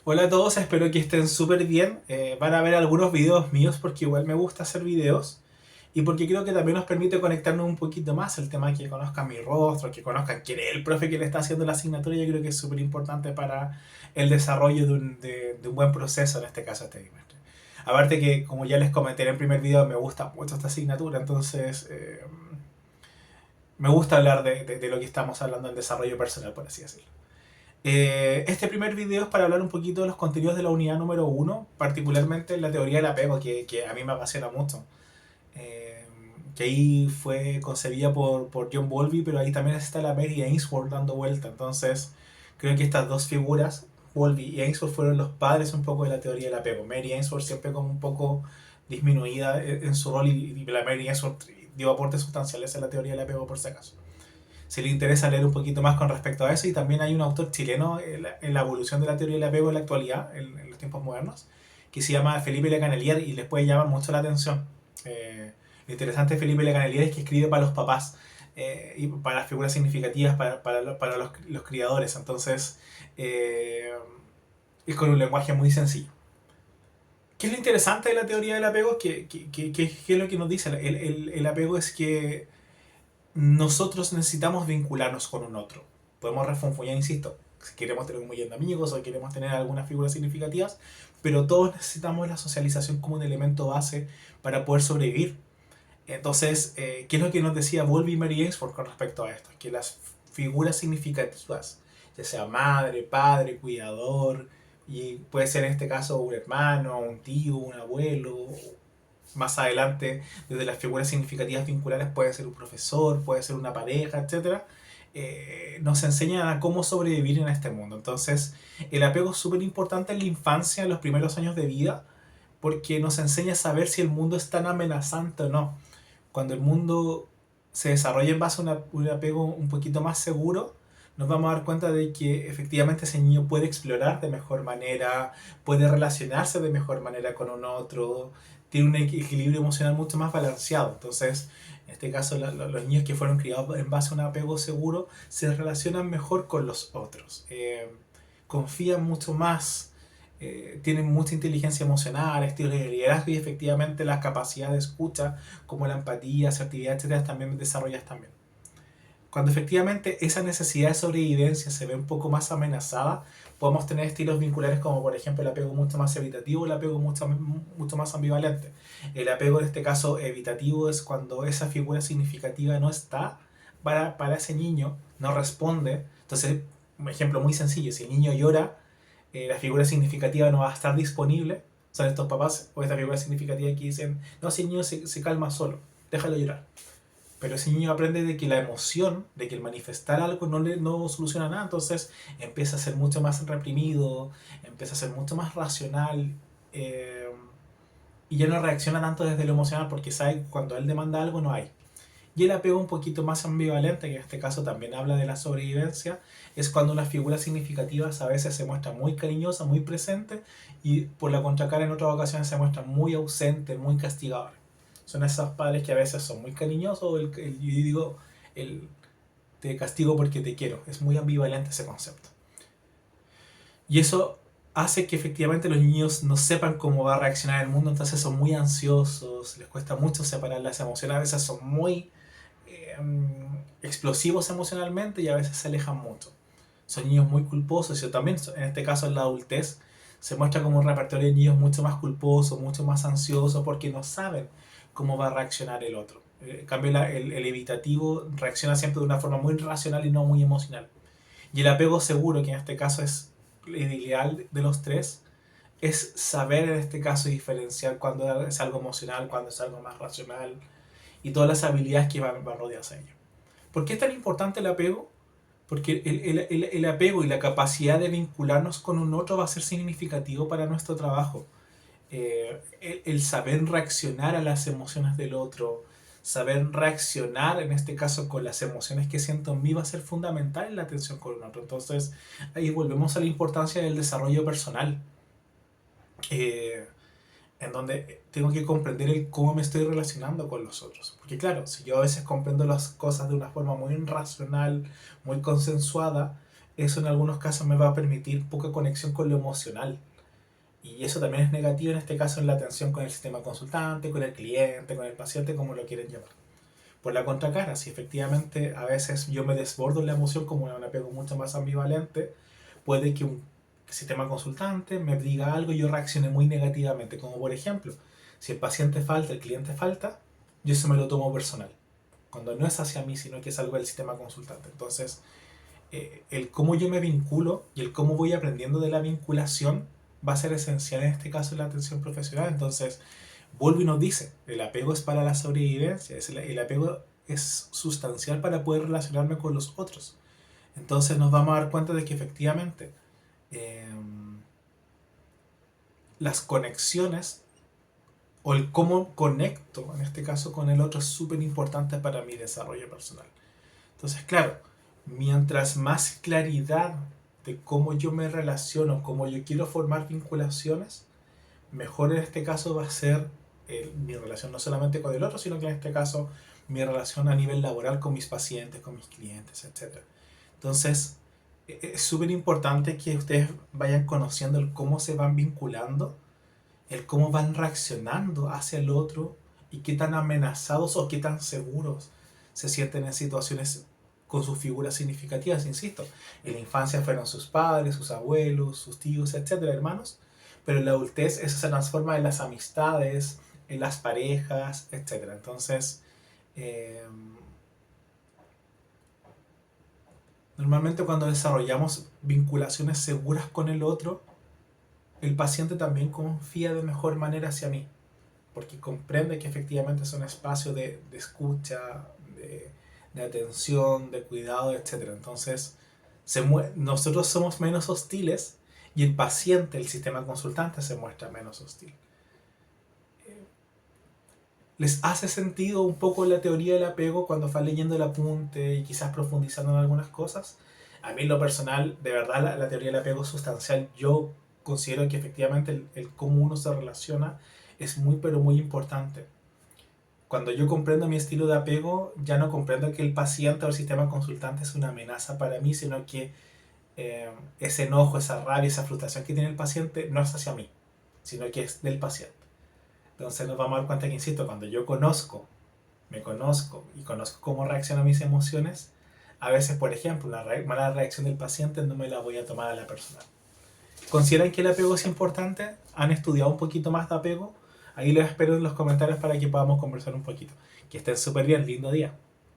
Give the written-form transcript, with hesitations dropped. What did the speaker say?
Hola a todos, espero que estén súper bien. Van a ver algunos videos míos porque igual me gusta hacer videos y porque creo que también nos permite conectarnos un poquito más. El tema que conozcan mi rostro, que conozcan quién es el profe que le está haciendo la asignatura, yo creo que es súper importante para el desarrollo de un buen proceso, en este caso este trimestre. Aparte que, como ya les comenté en el primer video, me gusta mucho esta asignatura, entonces me gusta hablar de lo que estamos hablando en desarrollo personal, por así decirlo. Este primer video es para hablar un poquito de los contenidos de la unidad número uno, particularmente la teoría del apego, que a mí me apasiona mucho. Eh, que ahí fue concebida por John Bowlby, pero ahí también está la Mary Ainsworth dando vuelta. Entonces, creo que estas dos figuras, Bowlby y Ainsworth, fueron los padres un poco de la teoría del apego. Mary Ainsworth siempre como un poco disminuida en su rol y la Mary Ainsworth dio aportes sustanciales a la teoría del apego por si acaso si le interesa leer un poquito más con respecto a eso. Y también hay un autor chileno en la evolución de la teoría del apego en la actualidad, en los tiempos modernos, que se llama Felipe Le Canelier y les puede llamar mucho la atención. Lo interesante de Felipe Le Canelier es que escribe para los papás y para las figuras significativas, para los criadores. Entonces, es con un lenguaje muy sencillo. ¿Qué es lo interesante de la teoría del apego? ¿Qué es lo que nos dice? El apego es que nosotros necesitamos vincularnos con un otro. Podemos refunfuñar, insisto, si queremos tener un millón de amigos o queremos tener algunas figuras significativas, pero todos necesitamos la socialización como un elemento base para poder sobrevivir. Entonces, ¿qué es lo que nos decía Bowlby y Mary Ainsworth con respecto a esto? Que las figuras significativas, ya sea madre, padre, cuidador, y puede ser en este caso un hermano, un tío, un abuelo, más adelante, desde las figuras significativas vinculares, puede ser un profesor, puede ser una pareja, etcétera, nos enseñan a cómo sobrevivir en este mundo. Entonces, el apego es súper importante en la infancia, en los primeros años de vida, porque nos enseña a saber si el mundo es tan amenazante o no. Cuando el mundo se desarrolla en base a un apego un poquito más seguro, nos vamos a dar cuenta de que efectivamente ese niño puede explorar de mejor manera, puede relacionarse de mejor manera con un otro, tiene un equilibrio emocional mucho más balanceado. Entonces, en este caso, los niños que fueron criados en base a un apego seguro se relacionan mejor con los otros, confían mucho más, tienen mucha inteligencia emocional, estilos de liderazgo y efectivamente la capacidad de escucha, como la empatía, asertividad, etcétera, también desarrollas también. Cuando efectivamente esa necesidad de sobrevivencia se ve un poco más amenazada, podemos tener estilos vinculares como por ejemplo el apego mucho más evitativo, el apego mucho más ambivalente. El apego en este caso evitativo es cuando esa figura significativa no está para ese niño, no responde. Entonces, un ejemplo muy sencillo, si el niño llora, la figura significativa no va a estar disponible. Son estos papás o esta figura significativa que dicen, no, si el niño se calma solo, déjalo llorar. Pero ese niño aprende de que la emoción, de que el manifestar algo no soluciona nada, entonces empieza a ser mucho más reprimido, empieza a ser mucho más racional eh, y ya no reacciona tanto desde lo emocional porque sabe que cuando él demanda algo no hay. Y el apego un poquito más ambivalente, que en este caso también habla de la sobrevivencia, es cuando una figura significativa a veces se muestra muy cariñosa, muy presente, y por la contracara en otras ocasiones se muestra muy ausente, muy castigadora. Son esos padres que a veces son muy cariñosos, yo digo, el te castigo porque te quiero. Es muy ambivalente ese concepto. Y eso hace que efectivamente los niños no sepan cómo va a reaccionar el mundo, entonces son muy ansiosos, les cuesta mucho separar las emociones, a veces son muy eh, explosivos emocionalmente y a veces se alejan mucho. Son niños muy culposos y también en este caso en la adultez se muestra como un repertorio de niños mucho más culposos, mucho más ansiosos porque no saben cómo va a reaccionar el otro. En cambio el evitativo reacciona siempre de una forma muy racional y no muy emocional. Y el apego seguro, que en este caso es el ideal de los tres, es saber en este caso diferenciar cuando es algo emocional, cuando es algo más racional y todas las habilidades que van rodeadas a ello. ¿Por qué es tan importante el apego? Porque el apego y la capacidad de vincularnos con un otro va a ser significativo para nuestro trabajo. El saber reaccionar a las emociones del otro, saber reaccionar en este caso con las emociones que siento en mí va a ser fundamental en la atención con un otro. Entonces ahí volvemos a la importancia del desarrollo personal. Eh, en donde tengo que comprender el cómo me estoy relacionando con los otros. Porque claro, si yo a veces comprendo las cosas de una forma muy racional, muy consensuada, eso en algunos casos me va a permitir poca conexión con lo emocional. Y eso también es negativo en este caso en la atención con el sistema consultante, con el cliente, con el paciente, como lo quieren llamar. Por la contracara, si efectivamente a veces yo me desbordo en la emoción como un apego mucho más ambivalente, puede que un sistema consultante me diga algo y yo reaccione muy negativamente. Como por ejemplo, si el paciente falta, el cliente falta, yo eso me lo tomo personal. Cuando no es hacia mí, sino que es algo del sistema consultante. Entonces, el cómo yo me vinculo y el cómo voy aprendiendo de la vinculación va a ser esencial en este caso en la atención profesional. Entonces, vuelve y nos dice, el apego es para la sobrevivencia, el apego es sustancial para poder relacionarme con los otros. Entonces nos vamos a dar cuenta de que efectivamente eh, las conexiones o el cómo conecto en este caso con el otro es súper importante para mi desarrollo personal. Entonces, claro, mientras más claridad de cómo yo me relaciono, cómo yo quiero formar vinculaciones, mejor en este caso va a ser mi relación no solamente con el otro, sino que en este caso mi relación a nivel laboral con mis pacientes, con mis clientes, etc. Entonces, es súper importante que ustedes vayan conociendo el cómo se van vinculando, el cómo van reaccionando hacia el otro y qué tan amenazados o qué tan seguros se sienten en situaciones con sus figuras significativas, insisto. En la infancia fueron sus padres, sus abuelos, sus tíos, etcétera, hermanos, pero en la adultez eso se transforma en las amistades, en las parejas, etcétera. Entonces, eh, normalmente cuando desarrollamos vinculaciones seguras con el otro, el paciente también confía de mejor manera hacia mí, porque comprende que efectivamente es un espacio de escucha, de atención, de cuidado, etc. Entonces, nosotros somos menos hostiles y el paciente, el sistema consultante, se muestra menos hostil. ¿Les hace sentido un poco la teoría del apego cuando van leyendo el apunte y quizás profundizando en algunas cosas? A mí en lo personal, de verdad, la teoría del apego es sustancial. Yo considero que efectivamente el cómo uno se relaciona es muy pero muy importante. Cuando yo comprendo mi estilo de apego, ya no comprendo que el paciente o el sistema consultante es una amenaza para mí, sino que ese enojo, esa rabia, esa frustración que tiene el paciente no es hacia mí, sino que es del paciente. Entonces nos vamos a dar cuenta que, insisto, cuando yo me conozco y conozco cómo reacciono a mis emociones, a veces, por ejemplo, una mala reacción del paciente no me la voy a tomar a la persona. ¿Consideran que el apego es importante? ¿Han estudiado un poquito más de apego? Ahí los espero en los comentarios para que podamos conversar un poquito. Que estén súper bien, lindo día.